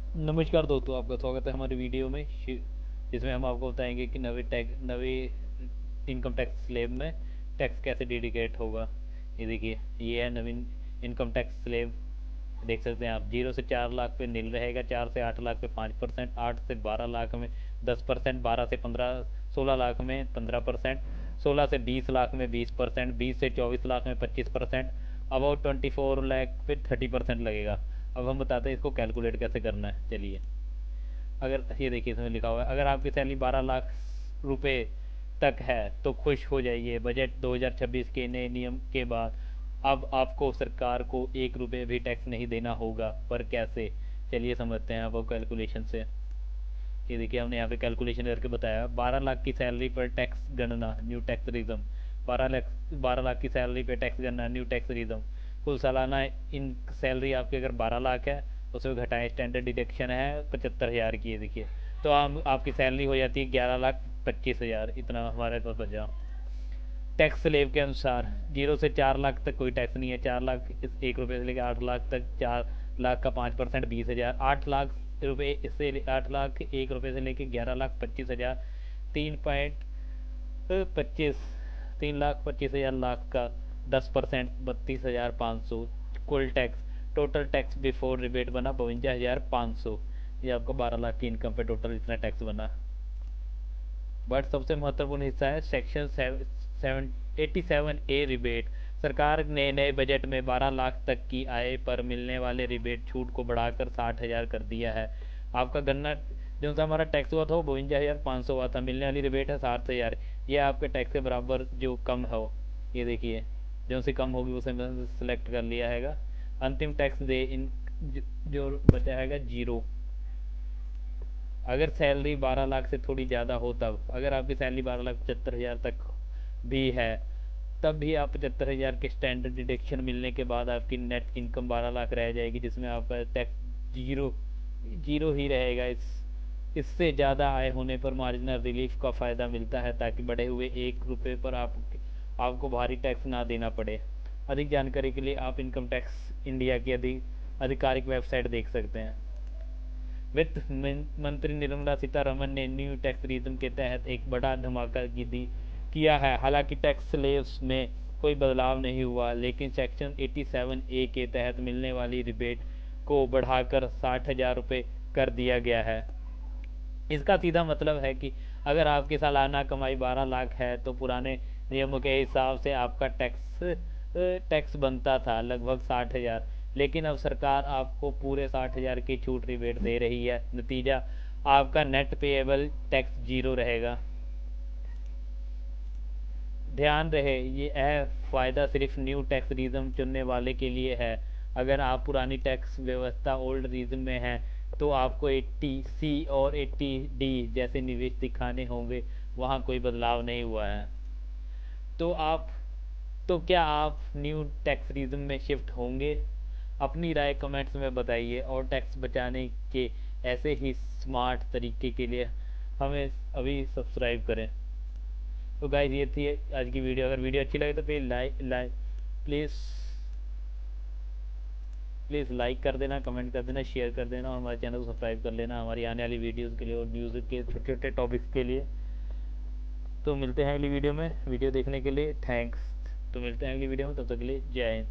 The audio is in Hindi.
नमस्कार दोस्तों, आपका स्वागत है हमारी वीडियो में जिसमें हम आपको बताएंगे कि नवे इनकम टैक्स स्लैब में टैक्स कैसे डेडिकेट होगा। ये देखिए, ये है नवीन इनकम टैक्स स्लैब। देख सकते हैं आप, 0 से 4 लाख पे नील रहेगा, 4 से 8 लाख पे 5%, 8 से 12 लाख में 10%, 12 से 15 16 लाख में 15%, 16 से 20 लाख में 20%, 20 से 24 लाख में 25%, अबाउट 24 लाख पे 30% लगेगा। अब हम बताते हैं इसको कैलकुलेट कैसे करना है। चलिए, अगर ये देखिए इसमें लिखा हुआ है, अगर आपकी सैलरी 12 लाख रुपए तक है तो खुश हो जाइए, बजट 2026 के नए नियम के बाद अब आपको सरकार को 1 रुपये भी टैक्स नहीं देना होगा। पर कैसे, चलिए समझते हैं आपको कैलकुलेशन से। ये देखिए, हमने यहाँ पे कैलकुलेशन करके बताया। 12 लाख की सैलरी पर टैक्स गणना, न्यू टैक्स रिज्म। 12 लाख की सैलरी पे टैक्स गणना, न्यू टैक्स रिज्म। कुल सालाना इन सैलरी आपकी अगर 12 लाख है तो उसमें घटाएं, स्टैंडर्ड डिडक्शन है 75,000 की। ये देखिए, तो आपकी सैलरी हो जाती है 11,25,000। इतना हमारे पास बचा। टैक्स स्लेब के अनुसार 0 से 4 लाख तक कोई टैक्स नहीं है। 4 लाख 1 रुपये से लेकर 8 लाख तक 4 लाख का 5% 20,000। 8 लाख रुपये इससे 8 लाख 1 रुपये से लेकर 11,25,000 3.25 3,25,000 लाख का 10% 32,500 कुल tax. Total tax before rebate बना 52,500। ये आपको 12 लाख की इनकम पे टोटल इतना टैक्स बना। बट सबसे महत्वपूर्ण हिस्सा है सेक्शन 87A रिबेट। सरकार ने नए बजट में 12 लाख तक की आय पर मिलने वाले रिबेट छूट को बढ़ाकर 60,000 कर दिया है। आपका गन्ना जो सा हमारा टैक्स हुआ था वो 52,500 हुआ था, मिलने वाली रिबेट है 60,000। ये आपके टैक्स के बराबर जो कम हो। ये देखिए, जो सी कम होगी उसे मैंने सेलेक्ट कर लिया हैगा। अंतिम टैक्स दे इन जो बचा हैगा 0। अगर सैलरी 12 लाख से थोड़ी ज़्यादा हो, तब अगर आपकी सैलरी 12,75,000 तक भी है, तब भी आप 75,000 के स्टैंडर्ड डिडक्शन मिलने के बाद आपकी नेट इनकम 12 लाख रह जाएगी, जिसमें आपका टैक्स जीरो जीरो ही रहेगा। इससे ज़्यादा आय होने पर मार्जिनल रिलीफ का फ़ायदा मिलता है, ताकि बढ़े हुए 1 रुपये पर आपको भारी टैक्स ना देना पड़े। अधिक जानकारी के लिए आप इनकम टैक्स इंडिया की आधिकारिक वेबसाइट देख सकते हैं। वित्त मंत्री निर्मला सीतारमन ने न्यू टैक्स रिज्म के तहत एक बड़ा धमाका किया है। हालांकि टैक्स स्लेब्स में कोई बदलाव नहीं हुआ, लेकिन सेक्शन 87A के तहत मिलने वाली रिबेट को बढ़ाकर 60,000 रुपये कर दिया गया है। इसका सीधा मतलब है कि अगर आपकी सालाना कमाई 12 लाख है तो पुराने नियमों के हिसाब से आपका टैक्स बनता था लगभग 60,000। लेकिन अब सरकार आपको पूरे 60,000 की छूट रिबेट दे रही है। नतीजा, आपका नेट पेएबल टैक्स 0 रहेगा। ध्यान रहे, यह फ़ायदा सिर्फ न्यू टैक्स रिज्म चुनने वाले के लिए है। अगर आप पुरानी टैक्स व्यवस्था ओल्ड रिज्म में हैं तो आपको 80C और 80D जैसे निवेश दिखाने होंगे। वहाँ कोई बदलाव नहीं हुआ है। तो आप तो क्या आप न्यू टैक्स रिज्म में शिफ्ट होंगे? अपनी राय कमेंट्स में बताइए, और टैक्स बचाने के ऐसे ही स्मार्ट तरीके के लिए हमें अभी सब्सक्राइब करें। तो गाइस, ये थी आज की वीडियो। अगर वीडियो अच्छी लगे तो प्लीज़ प्लीज़ प्लीज़ लाइक कर देना, कमेंट कर देना, शेयर कर देना, और हमारे चैनल को सब्सक्राइब कर लेना हमारी आने वाली वीडियोज़ के लिए और म्यूज़िक के छोटे छोटे टॉपिक्स के लिए। तो मिलते हैं अगली वीडियो में। वीडियो देखने के लिए थैंक्स। तो मिलते हैं अगली वीडियो में, तब तक के लिए जय हिंद।